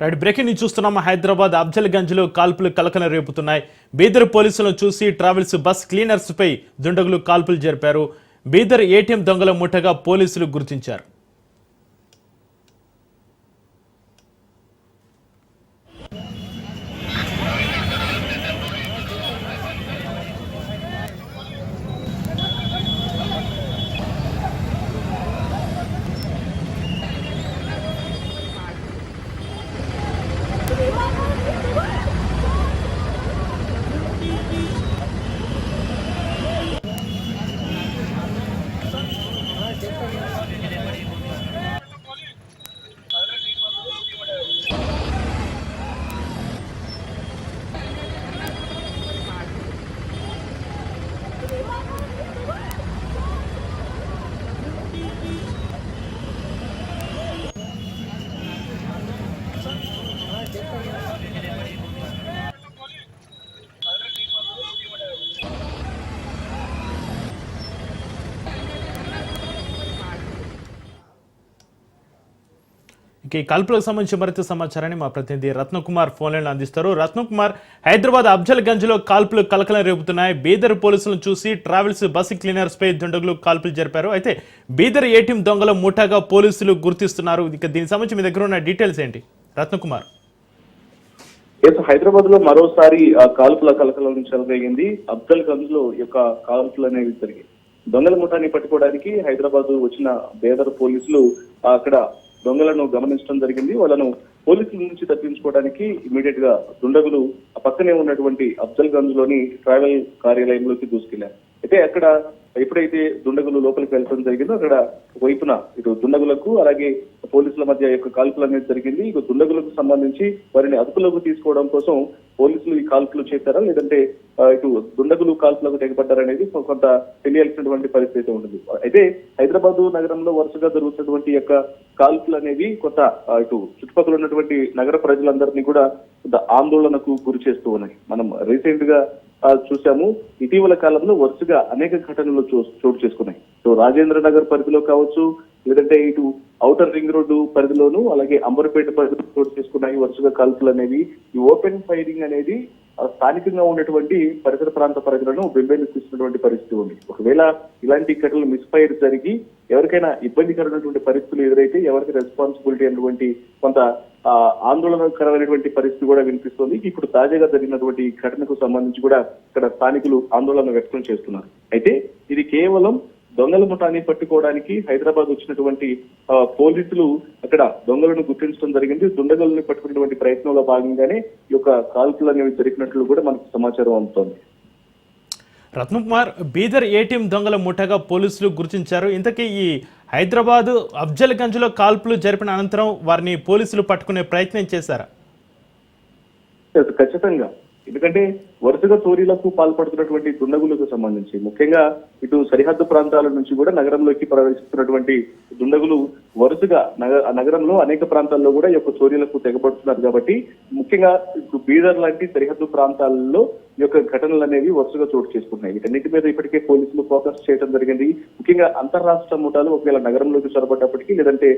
Right breaking news చూస్తున్నాం. హైదరాబాద్ అఫ్జల్గంజ్లో కాల్పులు కలకలం రేపుతున్నాయి. బీదర్ పోలీసులను చూసి ట్రావెల్స్ బస్ క్లీనర్స్ పై దుండగులు కాల్పులు జరిపారు. బీదర్ ఏటీఎం దొంగల ముఠగా పోలీసులు గుర్తించారు. ఈ కాల్పులకు సంబంధించి మరింత సమాచారాన్ని మా ప్రతినిధి రత్నకుమార్ ఫోన్ లైన్లో అందిస్తారు. రత్నకుమార్, హైదరాబాద్ అఫ్జల్గంజ్లో కాల్పులు కలకలం రేపుతున్నాయి. బీదర్ పోలీసులను చూసి ట్రావెల్స్ బస్సు క్లీనర్స్ పై దుండగులు కాల్పులు జరిపారు. అయితే బీదర్ ఏటీఎం దొంగల ముఠాగా పోలీసులు గుర్తిస్తున్నారు. ఇక దీనికి సంబంధించి మీ దగ్గర ఉన్న డీటెయిల్స్ ఏంటి రత్నకుమార్? హైదరాబాద్ లో మరోసారి కాల్పుల కలకలం చెలరేగింది. అఫ్జల్గంజ్ లో యొక్క కాల్పులు అనేవి జరిగాయి. దొంగల ముఠాన్ని పట్టుకోవడానికి హైదరాబాద్ వచ్చిన బీదర్ పోలీసులు అక్కడ దొంగలను గమనించడం జరిగింది. వాళ్ళను పోలీసుల నుంచి తప్పించుకోవడానికి ఇమీడియట్ గా దుండగులు పక్కనే ఉన్నటువంటి అఫ్జల్గంజ్ లోని ట్రావెల్ కార్యాలయంలోకి దూసుకెళ్లారు. అయితే అక్కడ ఎప్పుడైతే దుండగులు లోపలికి వెళ్ళడం జరిగిందో అక్కడ వైపున ఇటు దుండగులకు అలాగే పోలీసుల మధ్య యొక్క కాల్పులు అనేది జరిగింది. ఇక దుండగులకు సంబంధించి వారిని అదుపులోకి తీసుకోవడం కోసం పోలీసులు ఈ కాల్పులు చేశారా లేదంటే ఇటు దుండగులు కాల్పులకు తెగబడ్డారనేది కొంత తెలియాల్సినటువంటి పరిస్థితి ఉంటుంది. అయితే హైదరాబాద్ నగరంలో వరుసగా జరుగుతున్నటువంటి యొక్క కాల్పులు అనేవి కొంత ఇటు చుట్టుపక్కల ఉన్నటువంటి నగర ప్రజలందరినీ కూడా ఆందోళనకు గురి చేస్తూ ఉన్నాయి. మనం రీసెంట్ గా చూసాము, ఇటీవల కాలంలో వరుసగా అనేక ఘటనలు చోటు చేసుకున్నాయి. సో రాజేంద్ర నగర్ పరిధిలో కావచ్చు, లేదంటే ఇటు ఔటర్ రింగ్ రోడ్డు పరిధిలోను అలాగే అంబర్పేట పరిధిలో చోటు చేసుకున్నాయి వరుసగా కాల్పులు అనేవి. ఈ ఓపెన్ ఫైరింగ్ అనేది స్థానికంగా ఉన్నటువంటి పరిసర ప్రాంత ప్రజలను బెంబేలెత్తిస్తున్నటువంటి పరిస్థితి ఉంది. ఒకవేళ ఇలాంటి ఘటనలు మిస్ఫైర్ జరిగి ఎవరికైనా ఇబ్బందికరమైనటువంటి పరిస్థితులు ఎదురైతే ఎవరికి రెస్పాన్సిబిలిటీ అనేటువంటి కొంత ఆందోళనకరమైనటువంటి పరిస్థితి కూడా వినిపిస్తుంది. ఇప్పుడు తాజాగా జరిగినటువంటి ఘటనకు సంబంధించి కూడా ఇక్కడ స్థానికులు ఆందోళన వ్యక్తం చేస్తున్నారు. అయితే ఇది కేవలం దొంగల ముఠాన్ని పట్టుకోవడానికి హైదరాబాద్ వచ్చినటువంటి పోలీసులు అక్కడ దొంగలను గుర్తించడం జరిగింది. దుండగులను పట్టుకున్నటువంటి ప్రయత్నంలో భాగంగానే ఈ యొక్క కాల్పులు అనేవి జరిగినట్లు కూడా మనకు సమాచారం అందుతోంది. రత్నకుమార్, బీదర్ ఏటీఎం దొంగల ముఠాగా పోలీసులు గుర్తించారు. ఇంతకీ ఈ హైదరాబాద్ అఫ్జల్గంజ్లో కాల్పులు జరిపిన అనంతరం వారిని పోలీసులు పట్టుకునే ప్రయత్నం చేశారా? ఖచ్చితంగా, ఎందుకంటే వరుసగా చోరీలకు పాల్పడుతున్నటువంటి దుండగులకు సంబంధించి ముఖ్యంగా ఇటు సరిహద్దు ప్రాంతాల నుంచి కూడా నగరంలోకి ప్రవేశిస్తున్నటువంటి దుండగులు వరుసగా నగరంలో అనేక ప్రాంతాల్లో కూడా ఈ యొక్క చోరీలకు తెగబడుతున్నారు. కాబట్టి ముఖ్యంగా ఇప్పుడు బీదర్ లాంటి సరిహద్దు ప్రాంతాలలో ఈ యొక్క ఘటనలు అనేవి వరుసగా చోటు చేసుకుంటున్నాయి. వీటన్నిటి మీద ఇప్పటికే పోలీసులు ఫోకస్ చేయడం జరిగింది. ముఖ్యంగా అంతర్రాష్ట్ర ముఠాలు ఒకవేళ నగరంలోకి చొరబడ్డప్పటికీ లేదంటే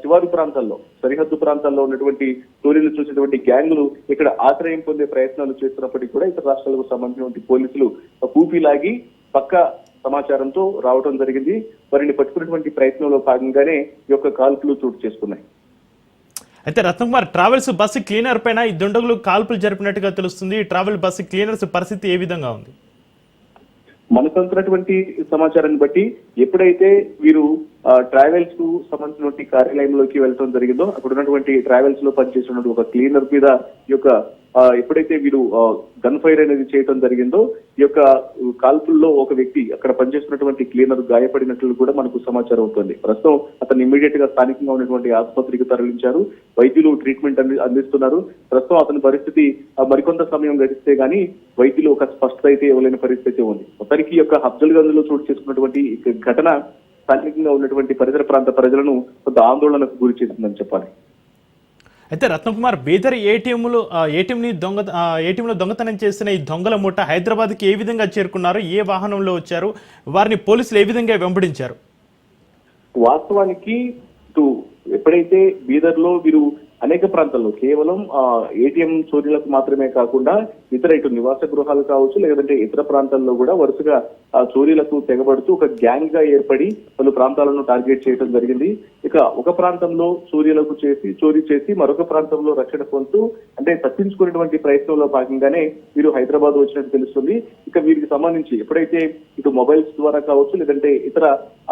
శివారు ప్రాంతాల్లో సరిహద్దు ప్రాంతాల్లో ఉన్నటువంటి చోరీలు చూసేటువంటి గ్యాంగులు ఇక్కడ ఆశ్రయం పొందే ప్రయత్నాలు చేస్తున్నప్పటికీ కూడా ఇతర రాష్ట్రాలకు సంబంధించినటువంటి పోలీసులు కూపీలాగి పక్క సమాచారంతో రావడం జరిగింది. వారిని పట్టుకున్నటువంటి ప్రయత్నంలో భాగంగానే ఈ యొక్క కాల్పులు చోటు చేసుకున్నాయి. అయితే రత్నకుమార్, ట్రావెల్స్ బస్సు క్లీనర్ పైన ఈ దుండగులు కాల్పులు జరిపినట్టుగా తెలుస్తుంది. ట్రావెల్ బస్సు క్లీనర్స్ పరిస్థితి ఏ విధంగా ఉంది? మనకు అందుతున్నటువంటి సమాచారాన్ని బట్టి ఎప్పుడైతే వీరు ట్రావెల్స్ కు సంబంధించినటువంటి కార్యాలయంలోకి వెళ్ళడం జరిగిందో అక్కడ ఉన్నటువంటి ట్రావెల్స్ లో పనిచేస్తున్నటువంటి ఒక క్లీనర్ మీద ఈ యొక్క ఎప్పుడైతే వీరు గన్ ఫైర్ అనేది చేయడం జరిగిందో ఈ యొక్క కాల్పుల్లో ఒక వ్యక్తి అక్కడ పనిచేస్తున్నటువంటి క్లీనర్ గాయపడినట్లు కూడా మనకు సమాచారం అవుతుంది. ప్రస్తుతం అతను ఇమీడియట్ గా స్థానికంగా ఉన్నటువంటి ఆసుపత్రికి తరలించారు. వైద్యులు ట్రీట్మెంట్ అందిస్తున్నారు. ప్రస్తుతం అతని పరిస్థితి మరికొంత సమయం గడిస్తే గానీ వైద్యులు ఒక స్పష్టత అయితే ఇవ్వలేని పరిస్థితి ఉంది. మొత్తానికి యొక్క అఫ్జల్గంజ్ లో చోటు చేసుకున్నటువంటి ఘటన స్థానికంగా ఉన్నటువంటి పరిసర ప్రాంత ప్రజలను కొంత ఆందోళనకు గురి చేసిందని చెప్పాలి. అయితే రత్నకుమార్, బీదర్ ఏటీఎంలో దొంగతనం చేసిన ఈ దొంగల ముఠ హైదరాబాద్కి ఏ విధంగా చేరుకున్నారు? ఏ వాహనంలో వచ్చారు? వారిని పోలీసులు ఏ విధంగా వెంబడించారు? వాస్తవానికి ఎప్పుడైతే బీదర్ లో వీరు అనేక ప్రాంతాల్లో కేవలం ఏటీఎం చోరీలకు మాత్రమే కాకుండా ఇతర ఇటు నివాస గృహాలు కావచ్చు, లేదంటే ఇతర ప్రాంతాల్లో కూడా వరుసగా చోరీలకు తెగబడుతూ ఒక గ్యాంగ్ గా ఏర్పడి పలు ప్రాంతాలను టార్గెట్ చేయడం జరిగింది. ఇక ఒక ప్రాంతంలో చోరీ చేసి మరొక ప్రాంతంలో రక్షణ పొందుతూ అంటే తప్పించుకునేటువంటి ప్రయత్నంలో భాగంగానే వీరు హైదరాబాద్ వచ్చినట్టు తెలుస్తుంది. ఇక వీరికి సంబంధించి ఎప్పుడైతే ఇటు మొబైల్స్ ద్వారా కావచ్చు, లేదంటే ఇతర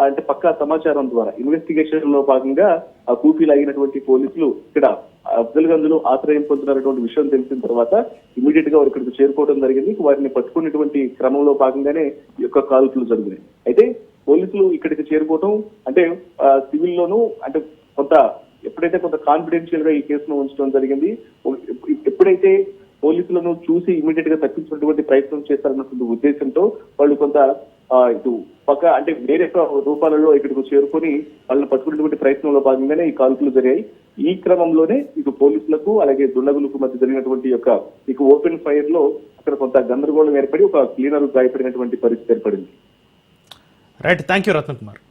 అంటే పక్కా సమాచారం ద్వారా ఇన్వెస్టిగేషన్ లో భాగంగా కూపీలు అయినటువంటి పోలీసులు ఇక్కడ అఫ్జల్ గంజ్ లో ఆశ్రయం పొందుతున్నటువంటి విషయం తెలిసిన తర్వాత ఇమీడియట్ గా వారు ఇక్కడికి చేరుకోవడం జరిగింది. వారిని పట్టుకునేటువంటి క్రమంలో భాగంగానే ఈ యొక్క కాల్పులు జరిగినాయి. అయితే పోలీసులు ఇక్కడికి చేరుకోవడం అంటే సివిల్ లోను అంటే ఎప్పుడైతే కొంత కాన్ఫిడెన్షియల్ గా ఈ కేసును ఉంచడం జరిగింది. ఎప్పుడైతే పోలీసులను చూసి ఇమీడియట్ గా తప్పించినటువంటి ప్రయత్నం చేస్తారన్నటువంటి ఉద్దేశంతో వాళ్ళు కొంత ఇటు పక్క అంటే వేరే రూపాలలో ఇక్కడికి చేరుకొని వాళ్ళని పట్టుకునేటువంటి ప్రయత్నంలో భాగంగానే ఈ కాల్పులు జరిగాయి. ఈ క్రమంలోనే ఇటు పోలీసులకు అలాగే దుండగులకు మధ్య జరిగినటువంటి ఇక ఓపెన్ ఫైర్ లో అక్కడ కొంత గందరగోళం ఏర్పడి ఒక క్లీనర్ గాయపడినటువంటి పరిస్థితి ఏర్పడింది. Right, thank you Ratnakumar.